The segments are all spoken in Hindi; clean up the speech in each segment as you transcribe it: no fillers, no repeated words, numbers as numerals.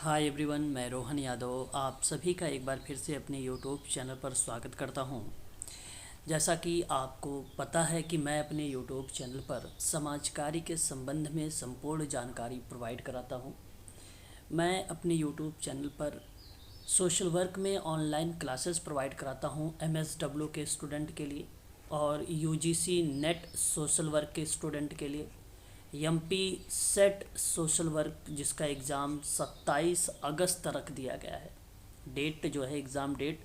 हाय एवरीवन, मैं रोहन यादव आप सभी का एक बार फिर से अपने यूट्यूब चैनल पर स्वागत करता हूं। जैसा कि आपको पता है कि मैं अपने यूट्यूब चैनल पर समाज कार्य के संबंध में संपूर्ण जानकारी प्रोवाइड कराता हूं। मैं अपने यूट्यूब चैनल पर सोशल वर्क में ऑनलाइन क्लासेस प्रोवाइड कराता हूं एमएसडब्ल्यू के स्टूडेंट के लिए और यूजीसी नेट सोशल वर्क के स्टूडेंट के लिए। एमपी सेट सोशल वर्क जिसका एग्ज़ाम 27 अगस्त रख दिया गया है। डेट जो है एग्ज़ाम डेट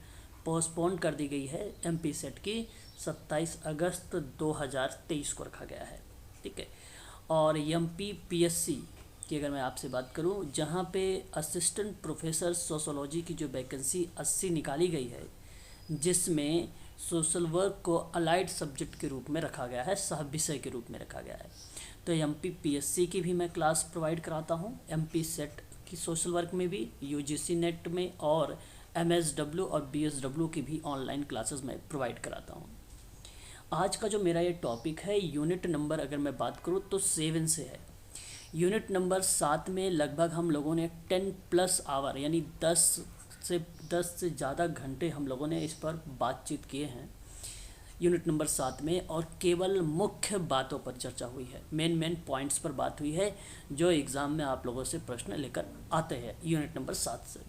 पोस्टपोन कर दी गई है। एमपी सेट की 27 अगस्त 2023 को रखा गया है। ठीक है। और एमपी पीएससी की अगर मैं आपसे बात करूं, जहां पे असिस्टेंट प्रोफेसर सोशोलॉजी की जो वैकेंसी 80 निकाली गई है, जिसमें सोशल वर्क को अलाइड सब्जेक्ट के रूप में रखा गया है, सह विषय के रूप में रखा गया है। तो एमपी पीएससी की भी मैं क्लास प्रोवाइड कराता हूँ, एमपी सेट की सोशल वर्क में भी, यूजीसी नेट में और एमएसडब्ल्यू और बीएसडब्ल्यू की भी ऑनलाइन क्लासेस मैं प्रोवाइड कराता हूँ। आज का जो मेरा ये टॉपिक है, यूनिट नंबर अगर मैं बात करूँ तो 7 से है। यूनिट नंबर 7 में लगभग हम लोगों ने 10+ आवर यानी 10 से ज़्यादा घंटे हम लोगों ने इस पर बातचीत किए हैं यूनिट नंबर 7 में, और केवल मुख्य बातों पर चर्चा हुई है। मेन पॉइंट्स पर बात हुई है जो एग्ज़ाम में आप लोगों से प्रश्न लेकर आते हैं यूनिट नंबर 7 से।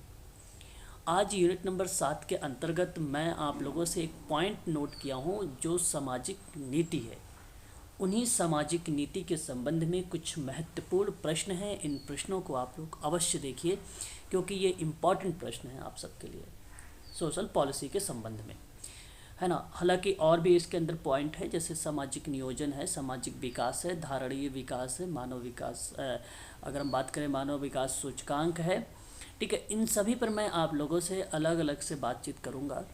आज यूनिट नंबर 7 के अंतर्गत मैं आप लोगों से एक पॉइंट नोट किया हूँ जो सामाजिक नीति है। उन्हीं सामाजिक नीति के संबंध में कुछ महत्वपूर्ण प्रश्न हैं। इन प्रश्नों को आप लोग अवश्य देखिए क्योंकि ये इम्पॉर्टेंट प्रश्न हैं आप सबके लिए सोशल पॉलिसी के संबंध में, है ना। हालांकि और भी इसके अंदर पॉइंट है, जैसे सामाजिक नियोजन है, सामाजिक विकास है, धारणीय विकास है, मानव विकास, अगर हम बात करें मानव विकास सूचकांक है। ठीक है। इन सभी पर मैं आप लोगों से अलग अलग से बातचीत करूँगा।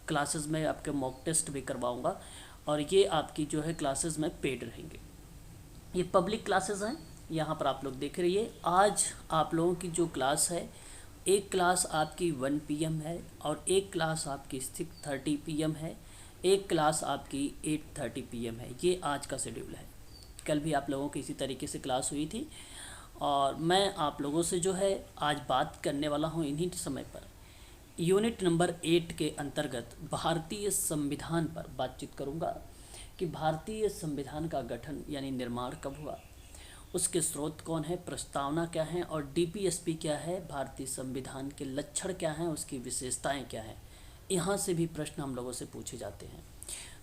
क्लासेस में आपके मॉक टेस्ट भी करवाऊँगा और ये आपकी जो है क्लासेस में पेड रहेंगे। ये पब्लिक क्लासेस हैं, यहाँ पर आप लोग देख रहिए। आज आप लोगों की जो क्लास है, एक क्लास आपकी 1 PM है और एक क्लास आपकी 6:30 PM है, एक क्लास आपकी 8:30 PM है। ये आज का शेड्यूल है। कल भी आप लोगों की इसी तरीके से क्लास हुई थी और मैं आप लोगों से जो है आज बात करने वाला हूँ इन्हीं समय पर यूनिट नंबर 8 के अंतर्गत भारतीय संविधान पर बातचीत करूँगा कि भारतीय संविधान का गठन यानी निर्माण कब हुआ, उसके स्रोत कौन है, प्रस्तावना क्या है और डीपीएसपी क्या है, भारतीय संविधान के लक्षण क्या हैं, उसकी विशेषताएं क्या हैं। यहाँ से भी प्रश्न हम लोगों से पूछे जाते हैं।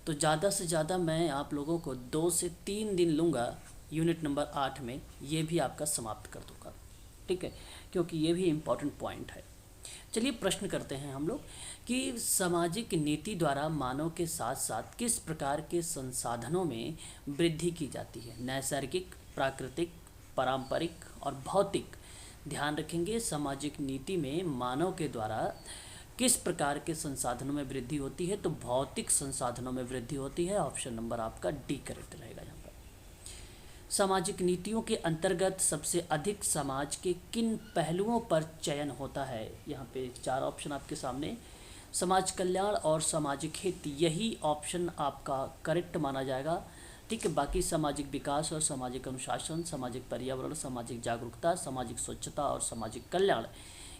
तो ज़्यादा से ज़्यादा मैं आप लोगों को 2 से 3 दिन लूँगा यूनिट नंबर 8 में, ये भी आपका समाप्त कर दूँगा। ठीक है, क्योंकि ये भी इम्पॉर्टेंट पॉइंट है। चलिए प्रश्न करते हैं हम लोग कि सामाजिक नीति द्वारा मानव के साथ साथ किस प्रकार के संसाधनों में वृद्धि की जाती है। नैसर्गिक, प्राकृतिक, पारंपरिक और भौतिक। ध्यान रखेंगे, सामाजिक नीति में मानव के द्वारा किस प्रकार के संसाधनों में वृद्धि होती है, तो भौतिक संसाधनों में वृद्धि होती है। ऑप्शन नंबर आपका डी करेक्ट रहेगा। यहाँ पर सामाजिक नीतियों के अंतर्गत सबसे अधिक समाज के किन पहलुओं पर चयन होता है। यहाँ पे 4 ऑप्शन आपके सामने, समाज कल्याण और सामाजिक हित, यही ऑप्शन आपका करेक्ट माना जाएगा। ठीक है, बाकी सामाजिक विकास और सामाजिक अनुशासन, सामाजिक पर्यावरण, सामाजिक जागरूकता, सामाजिक स्वच्छता और सामाजिक कल्याण,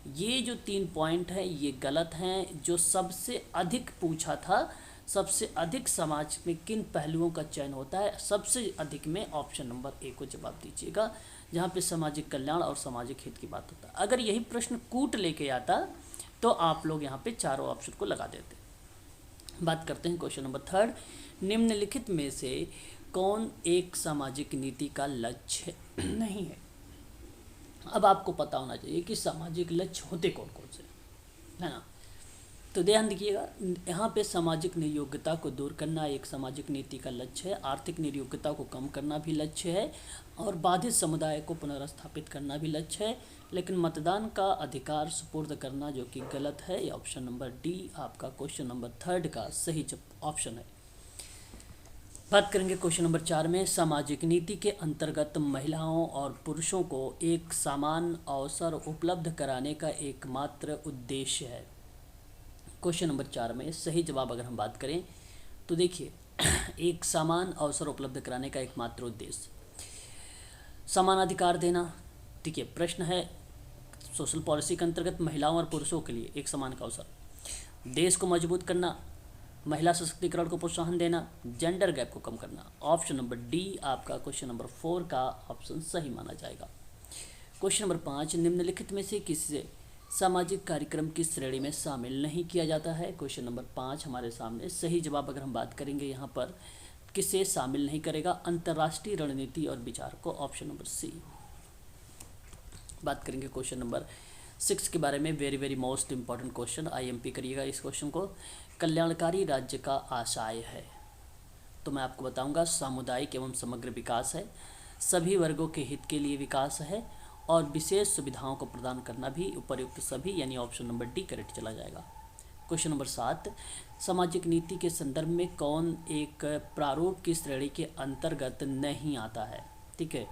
ये जो 3 पॉइंट हैं ये गलत हैं। जो सबसे अधिक पूछा था, सबसे अधिक समाज में किन पहलुओं का चयन होता है, सबसे अधिक में ऑप्शन नंबर ए को जवाब दीजिएगा, जहाँ पे सामाजिक कल्याण और सामाजिक हित की बात होता है। अगर यही प्रश्न कूट लेके आता तो आप लोग यहाँ पे चारों ऑप्शन को लगा देते। बात करते हैं क्वेश्चन नंबर 3। निम्नलिखित में से कौन एक सामाजिक नीति का लक्ष्य नहीं है। अब आपको पता होना चाहिए कि सामाजिक लक्ष्य होते कौन कौन से, है ना। तो ध्यान दीजिएगा, यहाँ पे सामाजिक नियोग्यता को दूर करना एक सामाजिक नीति का लक्ष्य है, आर्थिक नियोग्यता को कम करना भी लक्ष्य है और बाधित समुदाय को पुनर्स्थापित करना भी लक्ष्य है, लेकिन मतदान का अधिकार सुपुर्द करना जो कि गलत है। ये ऑप्शन नंबर डी आपका क्वेश्चन नंबर 3 का सही ऑप्शन है। बात करेंगे क्वेश्चन नंबर 4 में, सामाजिक नीति के अंतर्गत महिलाओं और पुरुषों को एक समान अवसर उपलब्ध कराने का एकमात्र उद्देश्य है। क्वेश्चन नंबर 4 में सही जवाब अगर हम बात करें तो देखिए, एक समान अवसर उपलब्ध कराने का एकमात्र उद्देश्य, समान अधिकार देना। ठीक है, प्रश्न है सोशल पॉलिसी के अंतर्गत महिलाओं और पुरुषों के लिए एक समान का अवसर, देश को मजबूत करना, महिला सशक्तिकरण को प्रोत्साहन देना, जेंडर गैप को कम करना। ऑप्शन नंबर डी आपका क्वेश्चन नंबर 4 का ऑप्शन सही माना जाएगा। क्वेश्चन नंबर 5, निम्नलिखित में से किसे सामाजिक कार्यक्रम की श्रेणी में शामिल नहीं किया जाता है। क्वेश्चन नंबर 5 हमारे सामने। सही जवाब अगर हम बात करेंगे यहाँ पर किसे शामिल नहीं करेगा, अंतर्राष्ट्रीय रणनीति और विचार को, ऑप्शन नंबर सी। बात करेंगे क्वेश्चन नंबर 6 के बारे में। Very very most important question, IMP करिएगा इस क्वेश्चन को। कल्याणकारी राज्य का आशय है, तो मैं आपको बताऊंगा सामुदायिक एवं समग्र विकास है, सभी वर्गों के हित के लिए विकास है और विशेष सुविधाओं को प्रदान करना भी। उपयुक्त सभी यानी ऑप्शन नंबर डी करेक्ट चला जाएगा। क्वेश्चन नंबर 7, सामाजिक नीति के संदर्भ में कौन एक प्रारूप की श्रेणी के अंतर्गत नहीं आता है। ठीक है,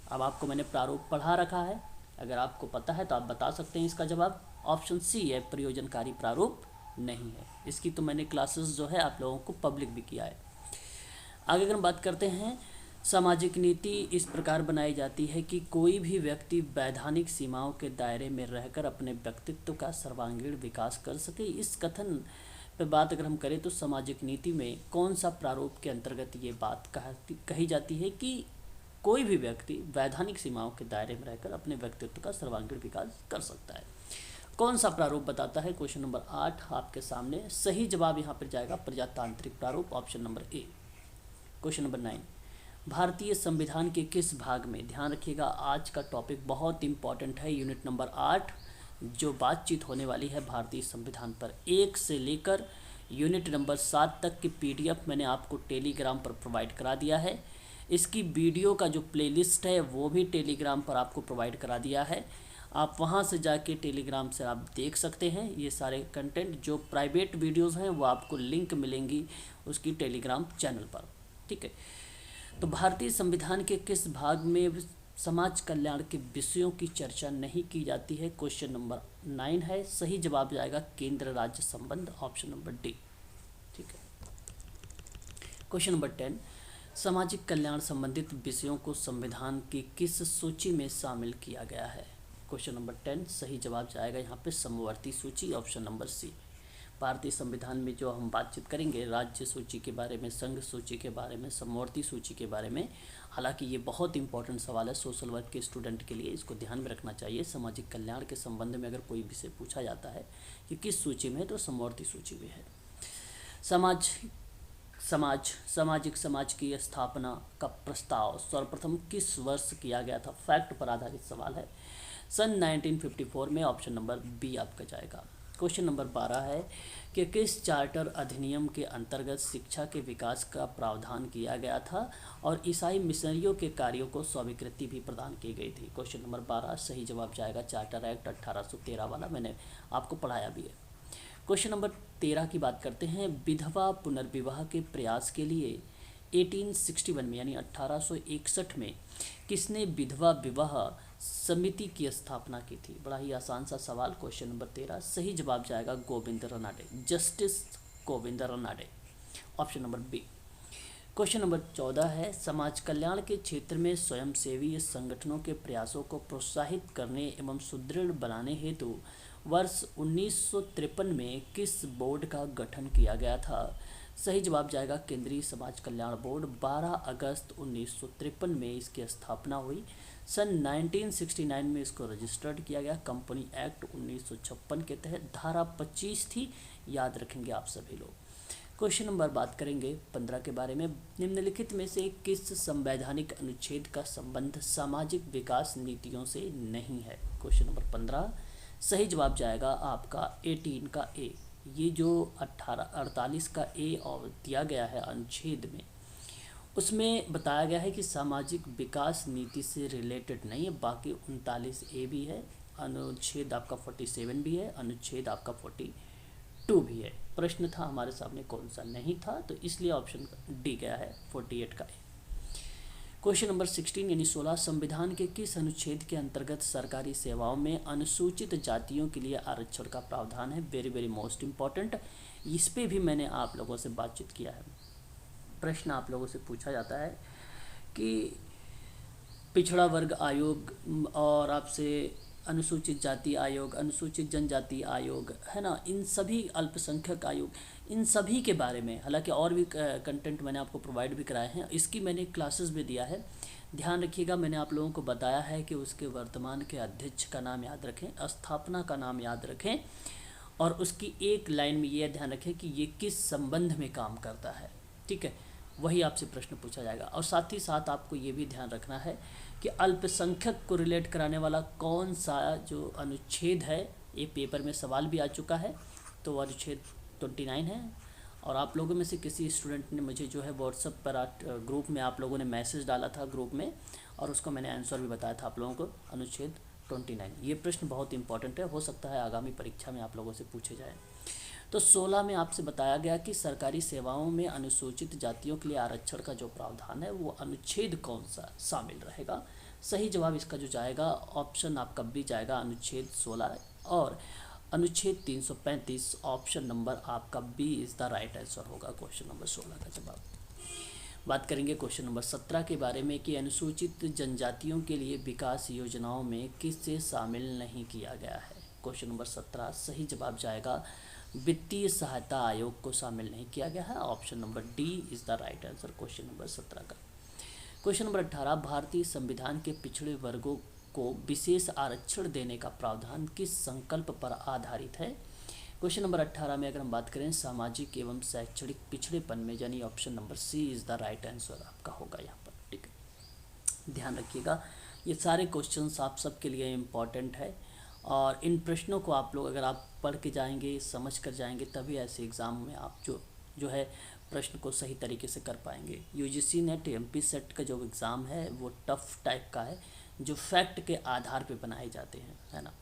अब आपको मैंने प्रारूप पढ़ा रखा है, अगर आपको पता है तो आप बता सकते हैं। इसका जवाब ऑप्शन सी है, प्रयोजनकारी प्रारूप नहीं है। इसकी तो मैंने क्लासेस जो है आप लोगों को पब्लिक भी किया है। आगे अगर हम बात करते हैं, सामाजिक नीति इस प्रकार बनाई जाती है कि कोई भी व्यक्ति वैधानिक सीमाओं के दायरे में रहकर अपने व्यक्तित्व का सर्वांगीण विकास कर सके। इस कथन पर बात अगर हम करें तो सामाजिक नीति में कौन सा प्रारूप के अंतर्गत ये बात कही जाती है कि कोई भी व्यक्ति वैधानिक सीमाओं के दायरे में रहकर अपने व्यक्तित्व का सर्वांगीण विकास कर सकता है। कौन सा प्रारूप बताता है? क्वेश्चन नंबर 8 आपके सामने। सही जवाब यहाँ पर जाएगा प्रजातांत्रिक प्रारूप, option number A. Question number 9, भारतीय संविधान के किस भाग में, ध्यान रखिएगा आज का टॉपिक बहुत इंपॉर्टेंट है, यूनिट नंबर 8 जो बातचीत होने वाली है भारतीय संविधान पर, 1 से लेकर यूनिट नंबर 7 तक की PDF मैंने आपको टेलीग्राम पर प्रोवाइड करा दिया है। इसकी वीडियो का जो प्लेलिस्ट है वो भी टेलीग्राम पर आपको प्रोवाइड करा दिया है। आप वहां से जाके टेलीग्राम से आप देख सकते हैं ये सारे कंटेंट। जो प्राइवेट वीडियोस हैं वो आपको लिंक मिलेंगी उसकी टेलीग्राम चैनल पर। ठीक है, तो भारतीय संविधान के किस भाग में समाज कल्याण के विषयों की चर्चा नहीं की जाती है? क्वेश्चन नंबर 9 है। सही जवाब जाएगा केंद्र राज्य संबंध, ऑप्शन नंबर डी। ठीक है, क्वेश्चन नंबर 10, सामाजिक कल्याण संबंधित विषयों को संविधान की किस सूची में शामिल किया गया है? क्वेश्चन नंबर 10 सही जवाब जाएगा यहाँ पे समवर्ती सूची, ऑप्शन नंबर सी। भारतीय संविधान में जो हम बातचीत करेंगे राज्य सूची के बारे में, संघ सूची के बारे में, समवर्ती सूची के बारे में। हालांकि ये बहुत इंपॉर्टेंट सवाल है सोशल वर्क के स्टूडेंट के लिए, इसको ध्यान में रखना चाहिए। सामाजिक कल्याण के संबंध में अगर कोई विषय पूछा जाता है कि किस सूची में है तो समवर्ती सूची में है। सामाजिक समाज की स्थापना का प्रस्ताव सर्वप्रथम किस वर्ष किया गया था? फैक्ट पर आधारित सवाल है, सन 1954 में, ऑप्शन नंबर बी आपका जाएगा। क्वेश्चन नंबर 12 है कि किस चार्टर अधिनियम के अंतर्गत शिक्षा के विकास का प्रावधान किया गया था और ईसाई मिशनरियों के कार्यों को स्वीकृति भी प्रदान की गई थी? क्वेश्चन नंबर 12 सही जवाब जाएगा चार्टर एक्ट 1813 वाला, मैंने आपको पढ़ाया भी है। क्वेश्चन नंबर 13 की बात करते हैं। विधवा पुनर्विवाह के प्रयास के लिए 1861 में यानी 1861 में किसने विधवा विवाह समिति की स्थापना की थी? बड़ा ही आसान सा सवाल। क्वेश्चन नंबर 13 सही जवाब जाएगा Govind Ranade, justice Govind Ranade, option number B. Question number 14 है, समाज कल्याण के क्षेत्र में स्वयंसेवी संगठनों के प्रयासों को प्रोत्साहित करने एवं सुदृढ़ बनाने हेतु वर्ष 1953 में किस बोर्ड का गठन किया गया था? सही जवाब जाएगा केंद्रीय समाज कल्याण बोर्ड। 12 अगस्त 1953 में इसकी स्थापना हुई। सन 1969 में इसको रजिस्टर्ड किया गया। कंपनी एक्ट 1956 के तहत धारा 25 थी, याद रखेंगे आप सभी लोग। क्वेश्चन नंबर बात करेंगे 15 के बारे में। निम्नलिखित में से किस संवैधानिक अनुच्छेद का संबंध सामाजिक विकास नीतियों से नहीं है? क्वेश्चन नंबर 15 सही जवाब जाएगा आपका 18 का ए। ये जो 48 का ए और दिया गया है अनुच्छेद में, उसमें बताया गया है कि सामाजिक विकास नीति से रिलेटेड नहीं है। बाकी 39 ए भी है, अनुच्छेद आपका 47 भी है, अनुच्छेद आपका 42 भी है। प्रश्न था हमारे सामने कौन सा नहीं था, तो इसलिए ऑप्शन डी गया है 48 का ए। क्वेश्चन नंबर 16 यानी 16, संविधान के किस अनुच्छेद के अंतर्गत सरकारी सेवाओं में अनुसूचित जातियों के लिए आरक्षण का प्रावधान है? वेरी वेरी मोस्ट इम्पॉर्टेंट, इस पे भी मैंने आप लोगों से बातचीत किया है। प्रश्न आप लोगों से पूछा जाता है कि पिछड़ा वर्ग आयोग और आपसे अनुसूचित जाति आयोग, अनुसूचित जनजाति आयोग, है ना, इन सभी अल्पसंख्यक आयोग, इन सभी के बारे में, हालांकि और भी कंटेंट मैंने आपको प्रोवाइड भी कराए हैं, इसकी मैंने क्लासेस भी दिया है। ध्यान रखिएगा, मैंने आप लोगों को बताया है कि उसके वर्तमान के अध्यक्ष का नाम याद रखें, स्थापना का नाम याद रखें, और उसकी एक लाइन में ये ध्यान रखें कि ये किस संबंध में काम करता है। ठीक है, वही आपसे प्रश्न पूछा जाएगा। और साथ ही साथ आपको ये भी ध्यान रखना है कि अल्पसंख्यक को रिलेट कराने वाला कौन सा जो अनुच्छेद है, ये पेपर में सवाल भी आ चुका है, तो अनुच्छेद 29 है। और आप लोगों में से किसी स्टूडेंट ने मुझे जो है व्हाट्सएप पर ग्रुप में आप लोगों ने मैसेज डाला था ग्रुप में, और उसको मैंने आंसर भी बताया था आप लोगों को, अनुच्छेद 29। ये प्रश्न बहुत इंपॉर्टेंट है, हो सकता है आगामी परीक्षा में आप लोगों से पूछे जाए। तो 16 में आपसे बताया गया कि सरकारी सेवाओं में अनुसूचित जातियों के लिए आरक्षण का जो प्रावधान है वो अनुच्छेद कौन सा शामिल रहेगा। सही जवाब इसका जो जाएगा, ऑप्शन आपका बी जाएगा, अनुच्छेद 16, और अनुच्छेद 335 ऑप्शन नंबर आपका B is the right answer होगा क्वेश्चन नंबर 16 का जवाब। बात करेंगे क्वेश्चन नंबर 17 के बारे में कि अनुसूचित जनजातियों के लिए विकास योजनाओं में किससे शामिल नहीं किया गया है। क्वेश्चन नंबर 17 सही जवाब जाएगा, वित्तीय सहायता आयोग को शामिल नहीं किया गया है, option number D is the right answer question number 17 का। क्वेश्चन नंबर 18, भारतीय संविधान के पिछड़े वर्गों को विशेष आरक्षण देने का प्रावधान किस संकल्प पर आधारित है। क्वेश्चन नंबर 18 में अगर हम बात करें सामाजिक एवं शैक्षणिक पिछड़ेपन में, यानी option number C is the right answer आपका होगा यहाँ पर। ठीक है, ध्यान रखिएगा, ये सारे क्वेश्चंस आप सबके लिए इम्पॉर्टेंट है, और इन प्रश्नों को आप लोग अगर आप पढ़ के जाएंगे, समझ कर जाएंगे, तभी ऐसे एग्ज़ाम में आप जो है प्रश्न को सही तरीके से कर पाएंगे। यूजीसी नेट एमपी सेट का जो एग्ज़ाम है वो टफ टाइप का है, जो फैक्ट के आधार पे बनाए जाते हैं, है ना।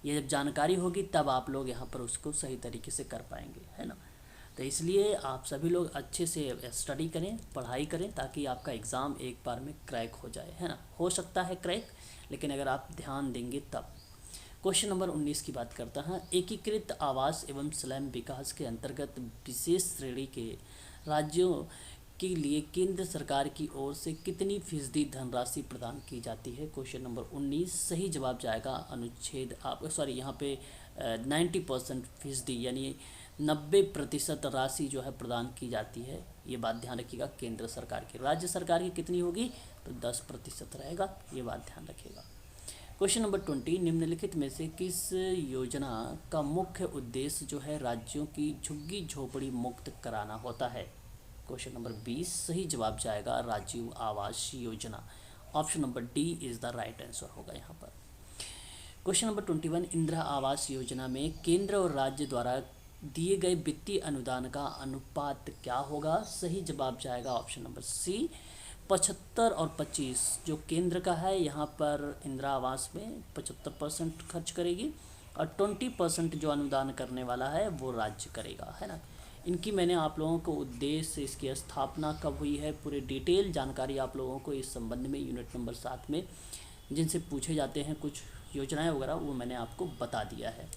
ये जब जानकारी होगी तब आप लोग यहाँ पर उसको सही तरीके से कर पाएंगे, है ना। तो इसलिए आप सभी लोग अच्छे से स्टडी करें, पढ़ाई करें, ताकि आपका एग्ज़ाम एक बार में क्रैक हो जाए, है ना। हो सकता है क्रैक, लेकिन अगर आप ध्यान देंगे तब। क्वेश्चन नंबर 19 की बात करता है, एकीकृत आवास एवं स्लम विकास के अंतर्गत विशेष श्रेणी के राज्यों के लिए केंद्र सरकार की ओर से कितनी फीसदी धनराशि प्रदान की जाती है। क्वेश्चन नंबर 19 सही जवाब जाएगा अनुच्छेद यहाँ पे 90% फीसदी, यानी 90% राशि जो है प्रदान की जाती है। ये बात ध्यान रखिएगा, केंद्र सरकार की। राज्य सरकार की कितनी होगी, तो 10% रहेगा, ये बात ध्यान रखिएगा। क्वेश्चन नंबर 20, निम्नलिखित में से किस योजना का मुख्य उद्देश्य जो है राज्यों की झुग्गी झोपड़ी मुक्त कराना होता है। क्वेश्चन नंबर 20 सही जवाब जाएगा Rajiv Awas Yojana, option number D is the right answer होगा यहाँ पर। क्वेश्चन नंबर 21, इंदिरा आवास योजना में केंद्र और राज्य द्वारा दिए गए वित्तीय अनुदान का अनुपात क्या होगा। सही जवाब जाएगा ऑप्शन नंबर सी, 75 और 25। जो केंद्र का है यहाँ पर इंदिरा आवास में 75% खर्च करेगी, और 20% जो अनुदान करने वाला है वो राज्य करेगा, है ना। इनकी मैंने आप लोगों को उद्देश्य, इसकी स्थापना कब हुई है, पूरी डिटेल जानकारी आप लोगों को इस संबंध में यूनिट नंबर 7 में जिनसे पूछे जाते हैं कुछ योजनाएं वगैरह, वो मैंने आपको बता दिया है।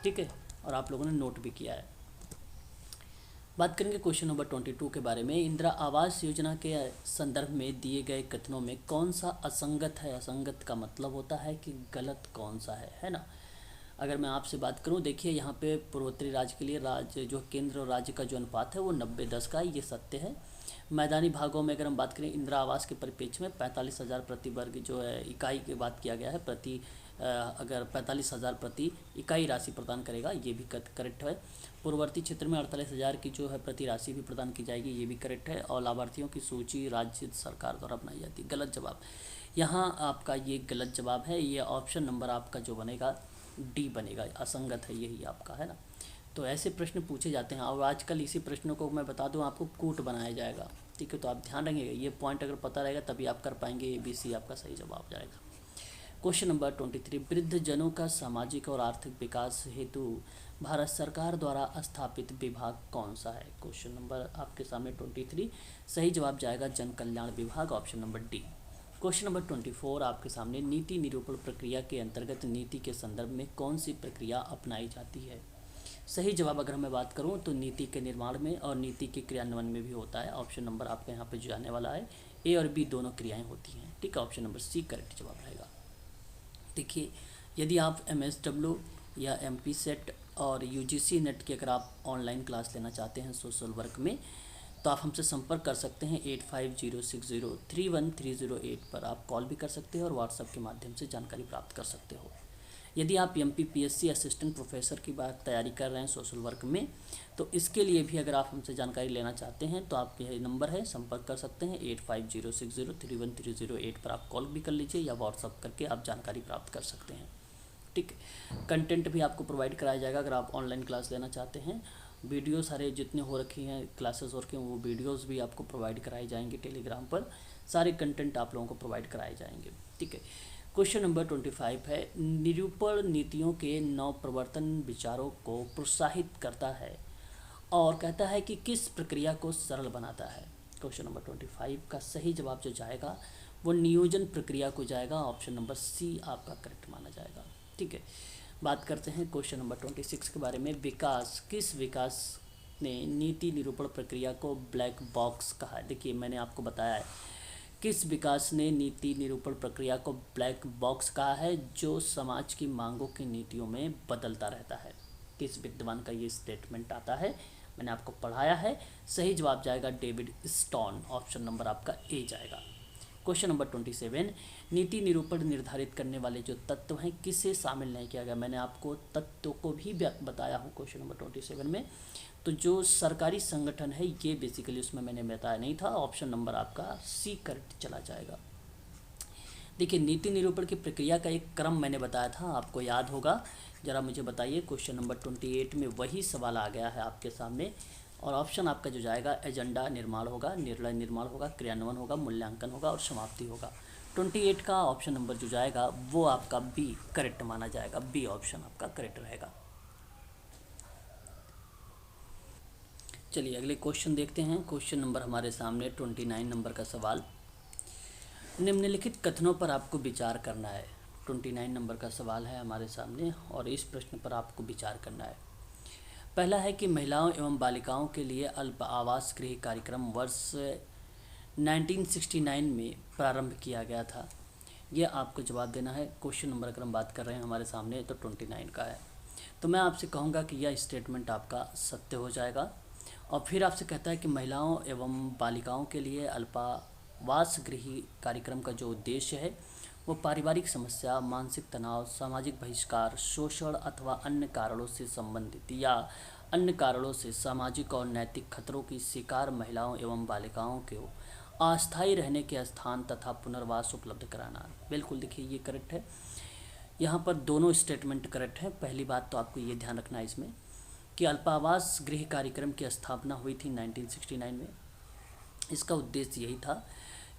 ठीक है, और आप लोगों ने नोट भी किया है। बात करेंगे क्वेश्चन नंबर 22 के बारे में, इंदिरा आवास योजना के संदर्भ में दिए गए कथनों में कौन सा असंगत है। असंगत का मतलब होता है कि गलत कौन सा है ना। अगर मैं आपसे बात करूं, देखिए यहाँ पे पूर्वोत्तरी राज्य के लिए राज्य जो केंद्र और राज्य का जो अनुपात है वो 90-10 का, ये सत्य है। मैदानी भागों में अगर हम बात करें, इंदिरा आवास के परिप्रेक्ष्य में 45,000 प्रति वर्ग जो है इकाई की बात किया गया है, अगर 45,000 प्रति इकाई राशि प्रदान करेगा, ये भी करेक्ट है। पूर्ववर्ती क्षेत्र में 48,000 की जो है प्रति राशि भी प्रदान की जाएगी, ये भी करेक्ट है। और लाभार्थियों की सूची राज्य सरकार द्वारा बनाई जाती है, गलत जवाब। यहाँ आपका ये गलत जवाब है, ये ऑप्शन नंबर आपका जो बनेगा डी बनेगा, असंगत है यही आपका, है ना। तो ऐसे प्रश्न पूछे जाते हैं, और आजकल इसी प्रश्नों को मैं बता दूं आपको कूट बनाया जाएगा। ठीक है, तो आप ध्यान रखिएगा, ये पॉइंट अगर पता रहेगा तभी आप कर पाएंगे। ABC आपका सही जवाब जाएगा। क्वेश्चन नंबर 23, वृद्ध जनों का सामाजिक और आर्थिक विकास हेतु भारत सरकार द्वारा स्थापित विभाग कौन सा है। क्वेश्चन नंबर आपके सामने 23 सही जवाब जाएगा जन कल्याण विभाग, option number D. Question number 24 आपके सामने, नीति निरूपण प्रक्रिया के अंतर्गत नीति के संदर्भ में कौन सी प्रक्रिया अपनाई जाती है। सही जवाब अगर मैं बात करूं तो नीति के निर्माण में और नीति के क्रियान्वयन में भी होता है। ऑप्शन नंबर आपके यहाँ पे जो आने वाला है, ए और बी दोनों क्रियाएं होती हैं। ठीक है, ऑप्शन नंबर सी करेक्ट जवाब रहेगा। देखिए यदि आप MSW या MP सेट और UGC नेट की अगर आप ऑनलाइन क्लास लेना चाहते हैं सोशल वर्क में, तो आप हमसे संपर्क कर सकते हैं 8506031308 पर। आप कॉल भी कर सकते हैं और व्हाट्सएप के माध्यम से जानकारी प्राप्त कर सकते हो। यदि आप MPPSC असिस्टेंट प्रोफेसर की बात तैयारी कर रहे हैं सोशल वर्क में, तो इसके लिए भी अगर आप हमसे जानकारी लेना चाहते हैं तो आप यह नंबर है, संपर्क कर सकते हैं 8506031308 पर। आप कॉल भी कर लीजिए या व्हाट्सअप करके आप जानकारी प्राप्त कर सकते हैं। ठीक, कंटेंट भी आपको प्रोवाइड कराया जाएगा अगर आप ऑनलाइन क्लास लेना चाहते हैं। वीडियो सारे जितने हो रखी हैं क्लासेस और के वो वीडियोस भी आपको प्रोवाइड कराए जाएंगे टेलीग्राम पर। सारे कंटेंट आप लोगों को प्रोवाइड कराए जाएंगे। ठीक है, क्वेश्चन नंबर 25 है, निरूपण नीतियों के नवप्रवर्तन विचारों को प्रोत्साहित करता है और कहता है कि किस प्रक्रिया को सरल बनाता है। क्वेश्चन नंबर 25 का सही जवाब जो जाएगा वो नियोजन प्रक्रिया को जाएगा। ऑप्शन नंबर सी आपका करेक्ट माना जाएगा। ठीक है, बात करते हैं क्वेश्चन नंबर 26 के बारे में। किस विकास ने नीति निरूपण प्रक्रिया को ब्लैक बॉक्स कहा है। देखिए मैंने आपको बताया है किस विकास ने नीति निरूपण प्रक्रिया को ब्लैक बॉक्स कहा है, जो समाज की मांगों की नीतियों में बदलता रहता है। किस विद्वान का ये स्टेटमेंट आता है, मैंने आपको पढ़ाया है। सही जवाब जाएगा डेविड स्टोन। ऑप्शन नंबर आपका ए जाएगा। क्वेश्चन नंबर 27, नीति निरूपण निर्धारित करने वाले जो तत्व हैं किसे शामिल नहीं किया गया। मैंने आपको तत्व को भी बताया हूँ क्वेश्चन नंबर 27 में। तो जो सरकारी संगठन है ये बेसिकली उसमें मैंने बताया नहीं था। ऑप्शन नंबर आपका सी करेक्ट चला जाएगा। देखिए नीति निरूपण की प्रक्रिया का एक क्रम मैंने बताया था, आपको याद होगा। ज़रा मुझे बताइए, क्वेश्चन नंबर 28 में वही सवाल आ गया है आपके सामने। और ऑप्शन आपका जो जाएगा, एजेंडा निर्माण होगा, निर्णय निर्माण होगा, क्रियान्वयन होगा, मूल्यांकन होगा और समाप्ति होगा। 28 का ऑप्शन नंबर जो जाएगा वो आपका बी करेक्ट माना जाएगा। बी ऑप्शन आपका करेक्ट रहेगा। चलिए अगले क्वेश्चन देखते हैं। क्वेश्चन नंबर हमारे सामने 29 नंबर का सवाल, निम्नलिखित कथनों पर आपको विचार करना है। 29 नंबर का सवाल है हमारे सामने और इस प्रश्न पर आपको विचार करना है। पहला है कि महिलाओं एवं बालिकाओं के लिए अल्प आवास गृह कार्यक्रम वर्ष 1969 में प्रारंभ किया गया था। यह आपको जवाब देना है। क्वेश्चन नंबर अगर हम बात कर रहे हैं हमारे सामने तो 29 का है। तो मैं आपसे कहूँगा कि यह स्टेटमेंट आपका सत्य हो जाएगा। और फिर आपसे कहता है कि महिलाओं एवं बालिकाओं के लिए अल्पावास गृह कार्यक्रम का जो उद्देश्य है वो पारिवारिक समस्या, मानसिक तनाव, सामाजिक बहिष्कार, शोषण अथवा अन्य कारणों से संबंधित या अन्य कारणों से सामाजिक और नैतिक खतरों की शिकार महिलाओं एवं बालिकाओं को अस्थायी रहने के स्थान तथा पुनर्वास उपलब्ध कराना। बिल्कुल देखिए ये करेक्ट है। यहाँ पर दोनों स्टेटमेंट करेक्ट है। पहली बात तो आपको ये ध्यान रखना है इसमें कि अल्पावास गृह कार्यक्रम की स्थापना हुई थी 1969 में। इसका उद्देश्य यही था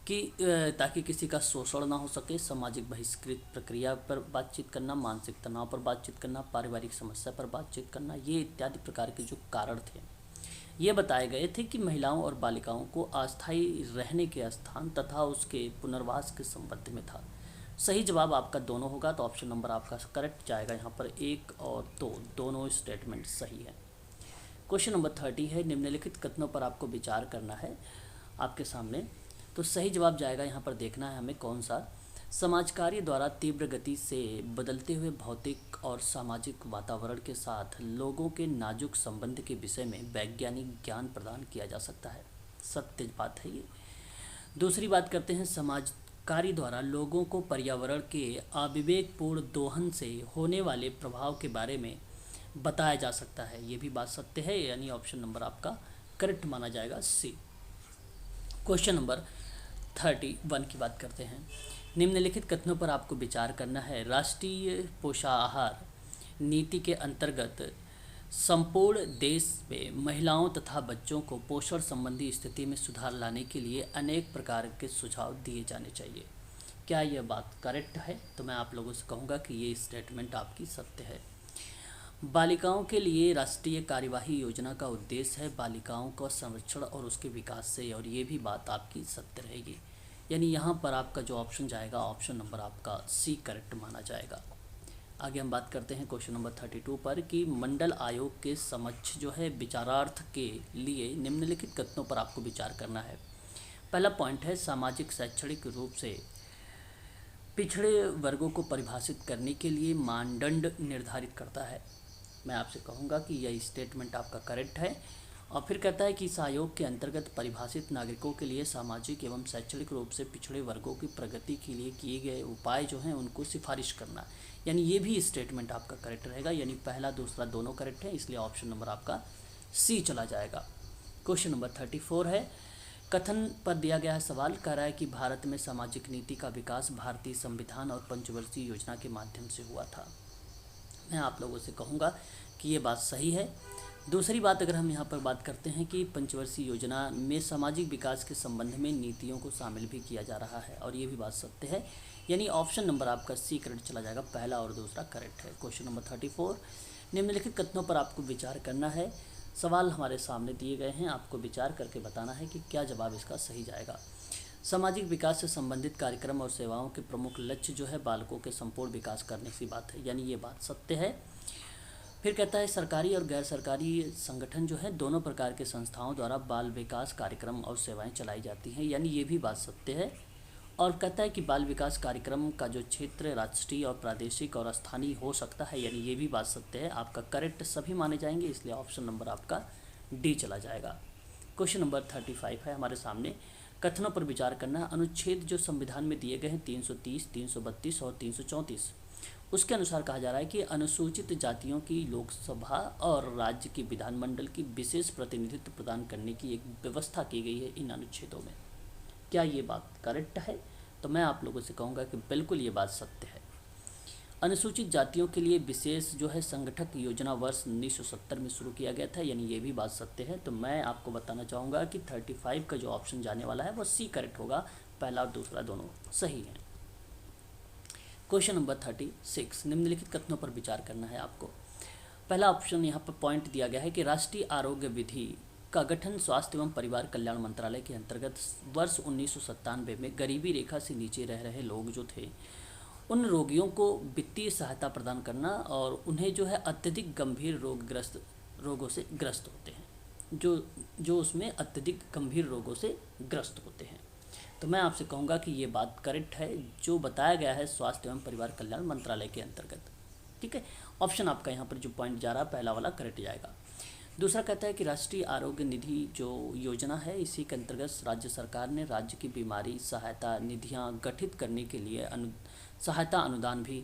कि ताकि किसी का शोषण ना हो सके, सामाजिक बहिष्कृत प्रक्रिया पर बातचीत करना, मानसिक तनाव पर बातचीत करना, पारिवारिक समस्या पर बातचीत करना, ये इत्यादि प्रकार के जो कारण थे ये बताए गए थे कि महिलाओं और बालिकाओं को अस्थायी रहने के स्थान तथा उसके पुनर्वास के संबंध में था। सही जवाब आपका दोनों होगा। तो ऑप्शन नंबर आपका करेक्ट जाएगा। यहाँ पर 1 और 2 दोनों स्टेटमेंट सही है। क्वेश्चन नंबर 30 है, निम्नलिखित कथनों पर आपको विचार करना है आपके सामने। तो सही जवाब जाएगा, यहाँ पर देखना है हमें कौन सा। समाज कार्य द्वारा तीव्र गति से बदलते हुए भौतिक और सामाजिक वातावरण के साथ लोगों के नाजुक संबंध के विषय में वैज्ञानिक ज्ञान प्रदान किया जा सकता है। सत्य बात है ये। दूसरी बात करते हैं, समाज कार्य द्वारा लोगों को पर्यावरण के अविवेकपूर्ण दोहन से होने वाले प्रभाव के बारे में बताया जा सकता है। ये भी बात सत्य है, यानी ऑप्शन नंबर आपका करेक्ट माना जाएगा, सी। क्वेश्चन नंबर 31 की बात करते हैं। निम्नलिखित कथनों पर आपको विचार करना है। राष्ट्रीय पोषाहार नीति के अंतर्गत संपूर्ण देश में महिलाओं तथा बच्चों को पोषण संबंधी स्थिति में सुधार लाने के लिए अनेक प्रकार के सुझाव दिए जाने चाहिए। क्या यह बात करेक्ट है? तो मैं आप लोगों से कहूँगा कि ये स्टेटमेंट आपकी सत्य है। बालिकाओं के लिए राष्ट्रीय कार्यवाही योजना का उद्देश्य है बालिकाओं का संरक्षण और उसके विकास से, और ये भी बात आपकी सत्य रहेगी। यानी यहाँ पर आपका जो ऑप्शन जाएगा, ऑप्शन नंबर आपका सी करेक्ट माना जाएगा। आगे हम बात करते हैं क्वेश्चन नंबर 32 पर कि मंडल आयोग के समक्ष जो है विचारार्थ के लिए निम्नलिखित कथनों पर आपको विचार करना है। पहला पॉइंट है, सामाजिक शैक्षणिक रूप से पिछड़े वर्गों को परिभाषित करने के लिए मानदंड निर्धारित करता है। मैं आपसे कहूँगा कि यह स्टेटमेंट आपका करेक्ट है। और फिर कहता है कि इस आयोग के अंतर्गत परिभाषित नागरिकों के लिए सामाजिक एवं शैक्षणिक रूप से पिछड़े वर्गों की प्रगति के लिए किए गए उपाय जो हैं उनको सिफारिश करना, यानी ये भी स्टेटमेंट आपका करेक्ट रहेगा। यानी पहला दूसरा दोनों करेक्ट है, इसलिए ऑप्शन नंबर आपका सी चला जाएगा। क्वेश्चन नंबर 34 है, कथन पर दिया गया है सवाल, कह रहा है कि भारत में सामाजिक नीति का विकास भारतीय संविधान और पंचवर्षीय योजना के माध्यम से हुआ था। मैं आप लोगों से कहूँगा कि ये बात सही है। दूसरी बात, अगर हम यहाँ पर बात करते हैं कि पंचवर्षीय योजना में सामाजिक विकास के संबंध में नीतियों को शामिल भी किया जा रहा है, और ये भी बात सत्य है। यानी ऑप्शन नंबर आपका सी करेक्ट चला जाएगा, पहला और दूसरा करेक्ट है। क्वेश्चन नंबर 34, निम्नलिखित कथनों पर आपको विचार करना है। सवाल हमारे सामने दिए गए हैं, आपको विचार करके बताना है कि क्या जवाब इसका सही जाएगा। सामाजिक विकास से संबंधित कार्यक्रम और सेवाओं के प्रमुख लक्ष्य जो है बालकों के संपूर्ण विकास करने की बात है, यानी ये बात सत्य है। फिर कहता है सरकारी और गैर सरकारी संगठन जो है दोनों प्रकार के संस्थाओं द्वारा बाल विकास कार्यक्रम और सेवाएं चलाई जाती हैं, यानी ये भी बात सत्य है। और कहता है कि बाल विकास कार्यक्रम का जो क्षेत्र राष्ट्रीय और प्रादेशिक और स्थानीय हो सकता है, यानी ये भी बात सत्य है। आपका करेक्ट सभी माने जाएंगे, इसलिए ऑप्शन नंबर आपका डी चला जाएगा। क्वेश्चन नंबर 35 है हमारे सामने, कथनों पर विचार करना है। अनुच्छेद जो संविधान में दिए गए हैं 330, 332 और 334, उसके अनुसार कहा जा रहा है कि अनुसूचित जातियों की लोकसभा और राज्य की विधानमंडल की विशेष प्रतिनिधित्व प्रदान करने की एक व्यवस्था की गई है इन अनुच्छेदों में। क्या ये बात करेक्ट है? तो मैं आप लोगों से कहूँगा कि बिल्कुल ये बात सत्य है। अनुसूचित जातियों के लिए विशेष जो है संगठक योजना वर्ष 1970 में शुरू किया गया था, यानी ये भी बात सत्य है। तो मैं आपको बताना चाहूँगा कि 35 का जो ऑप्शन जाने वाला है वो सी करेक्ट होगा, पहला और दूसरा दोनों सही हैं। क्वेश्चन नंबर 36, निम्नलिखित कथनों पर विचार करना है आपको। पहला ऑप्शन यहाँ पर पॉइंट दिया गया है कि राष्ट्रीय आरोग्य विधि का गठन स्वास्थ्य एवं परिवार कल्याण मंत्रालय के अंतर्गत वर्ष 1997 में गरीबी रेखा से नीचे रह रहे लोग जो थे उन रोगियों को वित्तीय सहायता प्रदान करना, और उन्हें जो है अत्यधिक गंभीर रोगों से ग्रस्त होते हैं, जो उसमें अत्यधिक गंभीर रोगों से ग्रस्त होते हैं। तो मैं आपसे कहूँगा कि ये बात करेक्ट है, जो बताया गया है स्वास्थ्य एवं परिवार कल्याण मंत्रालय के अंतर्गत। ठीक है, ऑप्शन आपका यहाँ पर जो पॉइंट जा रहा है पहला वाला करेक्ट जाएगा। दूसरा कहता है कि राष्ट्रीय आरोग्य निधि जो योजना है, इसी के अंतर्गत राज्य सरकार ने राज्य की बीमारी सहायता निधियां गठित करने के लिए सहायता अनुदान भी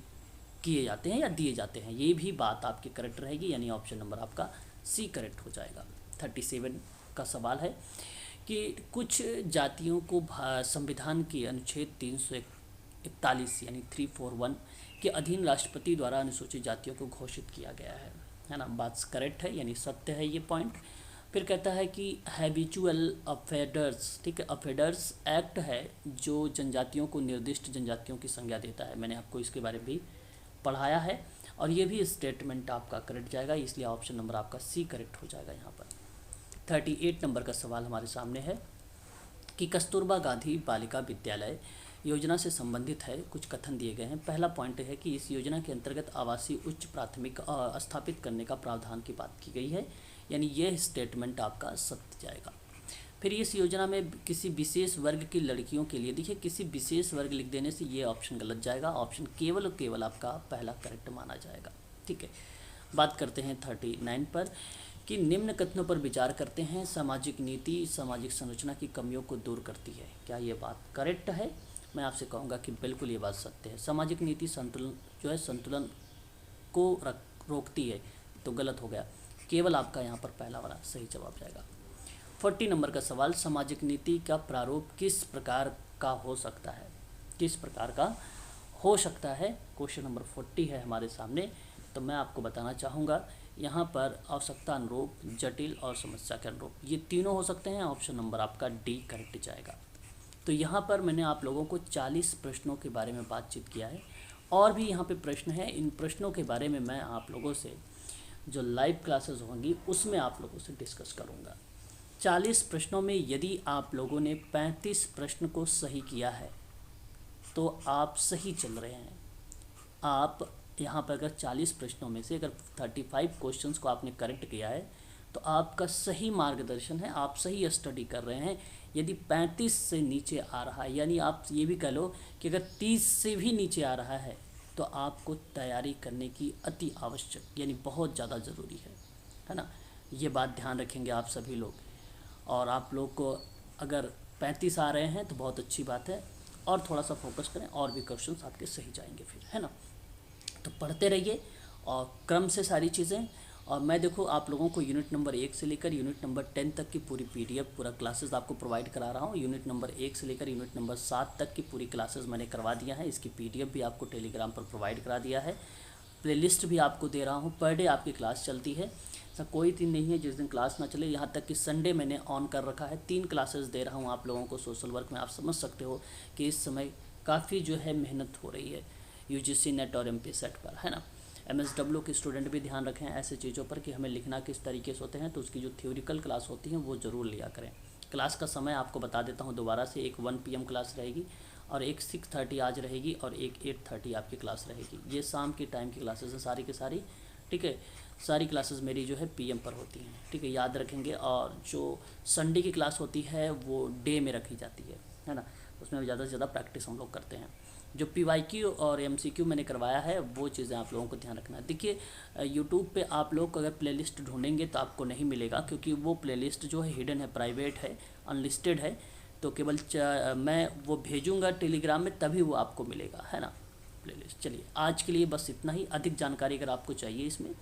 किए जाते हैं या दिए जाते हैं। ये भी बात आपकी करेक्ट रहेगी, यानी ऑप्शन नंबर आपका सी करेक्ट हो जाएगा। 37 का सवाल है कि कुछ जातियों को संविधान के अनुच्छेद 341 यानी 341 के अधीन राष्ट्रपति द्वारा अनुसूचित जातियों को घोषित किया गया है ना, बात करेक्ट है, यानी सत्य है ये पॉइंट। फिर कहता है कि हैबिचुअल अफेडर्स, ठीक है, अफेडर्स एक्ट है जो जनजातियों को निर्दिष्ट जनजातियों की संज्ञा देता है। मैंने आपको इसके बारे में भी पढ़ाया है, और ये भी स्टेटमेंट आपका करेक्ट जाएगा, इसलिए ऑप्शन नंबर आपका सी करेक्ट हो जाएगा यहाँ पर। 38 नंबर का सवाल हमारे सामने है कि कस्तूरबा गांधी बालिका विद्यालय योजना से संबंधित है, कुछ कथन दिए गए हैं। पहला पॉइंट है कि इस योजना के अंतर्गत आवासीय उच्च प्राथमिक स्थापित करने का प्रावधान की बात की गई है, यानी यह स्टेटमेंट आपका सत्य जाएगा। फिर इस योजना में किसी विशेष वर्ग की लड़कियों के लिए, देखिए किसी विशेष वर्ग लिख देने से ये ऑप्शन गलत जाएगा, ऑप्शन केवल और केवल आपका पहला करेक्ट माना जाएगा। ठीक है, बात करते हैं 39 पर कि निम्न कथनों पर विचार करते हैं। सामाजिक नीति सामाजिक संरचना की कमियों को दूर करती है, क्या ये बात करेक्ट है? मैं आपसे कहूँगा कि बिल्कुल ये बात सत्य है। सामाजिक नीति संतुलन को रोकती है, तो गलत हो गया, केवल आपका यहाँ पर पहला वाला सही जवाब जाएगा। 40 नंबर का सवाल, सामाजिक नीति का प्रारूप किस प्रकार का हो सकता है, किस प्रकार का हो सकता है? क्वेश्चन नंबर 40 है हमारे सामने। तो मैं आपको बताना चाहूँगा यहाँ पर आवश्यकता अनुरूप, जटिल और समस्या के अनुरूप, ये तीनों हो सकते हैं। ऑप्शन नंबर आपका डी करेक्ट जाएगा। तो यहाँ पर मैंने आप लोगों को 40 प्रश्नों के बारे में बातचीत किया है, और भी यहाँ पे प्रश्न हैं। इन प्रश्नों के बारे में मैं आप लोगों से जो लाइव क्लासेस होंगी उसमें आप लोगों से डिस्कस करूँगा। 40 प्रश्नों में यदि आप लोगों ने 35 प्रश्न को सही किया है तो आप सही चल रहे हैं। आप यहाँ पर अगर 40 प्रश्नों में से अगर 35 क्वेश्चंस को आपने करेक्ट किया है तो आपका सही मार्गदर्शन है, आप सही स्टडी कर रहे हैं। यदि 35 से नीचे आ रहा है, यानी आप ये भी कह लो कि अगर 30 से भी नीचे आ रहा है, तो आपको तैयारी करने की अति आवश्यक यानी बहुत ज़्यादा ज़रूरी है ना। ये बात ध्यान रखेंगे आप सभी लोग। और आप लोग को अगर 35 आ रहे हैं तो बहुत अच्छी बात है, और थोड़ा सा फोकस करें और भी क्वेश्चंस आपके सही जाएंगे फिर, है ना। तो पढ़ते रहिए और क्रम से सारी चीज़ें। और मैं देखो आप लोगों को यूनिट नंबर 1 से लेकर यूनिट नंबर 10 तक की पूरी PDF पूरा क्लासेस आपको प्रोवाइड करा रहा हूँ। यूनिट नंबर 1 से लेकर यूनिट नंबर 7 तक की पूरी क्लासेस मैंने करवा दिया है। इसकी PDF भी आपको टेलीग्राम पर प्रोवाइड करा दिया है। प्लेलिस्ट भी आपको दे रहा हूँ, पर डे आपकी क्लास चलती है। ऐसा कोई दिन नहीं है जिस दिन क्लास ना चले, यहाँ तक कि संडे मैंने ऑन कर रखा है। 3 क्लासेस दे रहा हूँ आप लोगों को सोशल वर्क में। आप समझ सकते हो कि इस समय काफ़ी जो है मेहनत हो रही है UGC नेट और MP सेट पर, है ना। MSW के स्टूडेंट भी ध्यान रखें ऐसे चीज़ों पर कि हमें लिखना किस तरीके से होते हैं, तो उसकी जो थ्योरिकल क्लास होती हैं वो ज़रूर लिया करें। क्लास का समय आपको बता देता हूँ दोबारा से, एक 1 PM क्लास रहेगी, और एक 6:30 आज रहेगी, और एक 8:30 आपकी क्लास रहेगी। ये शाम की टाइम की क्लासेस हैं सारी की सारी, ठीक है। सारी क्लासेस मेरी जो है PM पर होती हैं, ठीक है, याद रखेंगे। और जो संडे की क्लास होती है वो डे में रखी जाती है ना। उसमें ज़्यादा से ज़्यादा प्रैक्टिस हम लोग करते हैं। जो PYQ और MCQ मैंने करवाया है वो चीज़ें आप लोगों को ध्यान रखना है। देखिए यूट्यूब पे आप लोग अगर प्लेलिस्ट ढूंढेंगे तो आपको नहीं मिलेगा, क्योंकि वो प्लेलिस्ट जो है हिडन है, प्राइवेट है, अनलिस्टेड है। तो केवल मैं वो भेजूंगा टेलीग्राम में, तभी वो आपको मिलेगा, है ना, प्लेलिस्ट। चलिए आज के लिए बस इतना ही। अधिक जानकारी अगर आपको चाहिए इसमें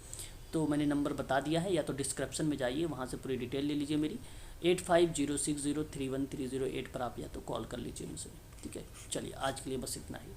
तो मैंने नंबर बता दिया है, या तो डिस्क्रिप्शन में जाइए, वहाँ से पूरी डिटेल ले लीजिए मेरी। 8506031308 पर आप या तो कॉल कर लीजिए मुझसे, ठीक है। चलिए आज के लिए बस इतना ही।